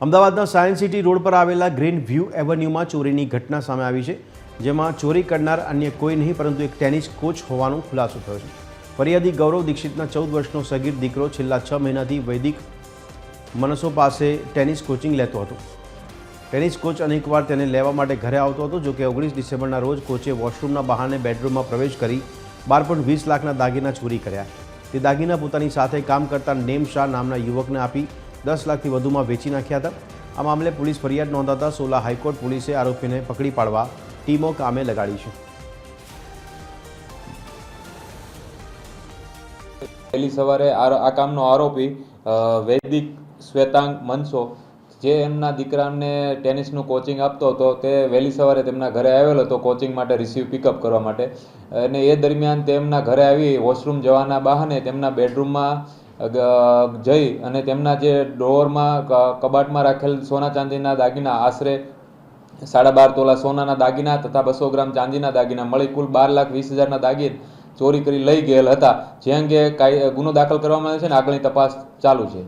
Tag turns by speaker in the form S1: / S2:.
S1: અમદાવાદના science city road પર આવેલા ગ્રીન વ્યૂ એવન્યુમાં ચોરીની ઘટના સામે આવી છે, જેમાં ચોરી કરનાર અન્ય કોઈ નહીં પરંતુ એક ટેનિસ કોચ હોવાનો ખુલાસો થયો છે। ફરિયાદી ગૌરવ દીક્ષિતના 14 વર્ષનો સગીર દીકરો છેલ્લા 6 મહિનાથી વૈદિક મનસો પાસે ટેનિસ કોચિંગ લેતો હતો। ટેનિસ કોચ અનેકવાર તેને લેવા માટે ઘરે આવતો હતો, જો કે 19 ડિસેમ્બરના રોજ કોચે વોશરૂમના બહાને બેડરૂમમાં પ્રવેશ કરી 12.20 લાખના દાગીના ચોરી કર્યા। તે દાગીના પોતાની સાથે કામ કરતા નેમ શાહ નામના યુવકને આપી 10 લાખથી વધુમાં વેચી નાખ્યા હતા। આ મામલે પોલીસ ફરિયાદ નોંધાતા સોલા હાઈકોર્ટ પોલીસે આરોપીને પકડી પાડવા ટીમો કામે લગાડી છે।
S2: પહેલી સવારે આ કામનો આરોપી વૈદિક શ્વેતાંગ મનસો જે એમના દીકરાને ટેનિસનું કોચિંગ આપતો હતો તે વહેલી સવારે તેમના ઘરે આવેલો હતો કોચિંગ માટે રિસીવ પિકઅપ કરવા માટે, અને એ દરમિયાન તેમના ઘરે આવી વોશરૂમ જવાના બહાને તેમના બેડરૂમમાં જઈ અને તેમના જે ડ્રોવરમાં કબાટમાં રાખેલ સોના ચાંદીના દાગીના આશરે 12.5 તોલા સોનાના દાગીના તથા 200 ગ્રામ ચાંદીના દાગીના મળી કુલ 12,20,000ના દાગીના ચોરી કરી લઈ ગયેલ હતા, જે અંગે ગુનો દાખલ કરવામાં આવ્યો છે અને આગળની તપાસ ચાલુ છે।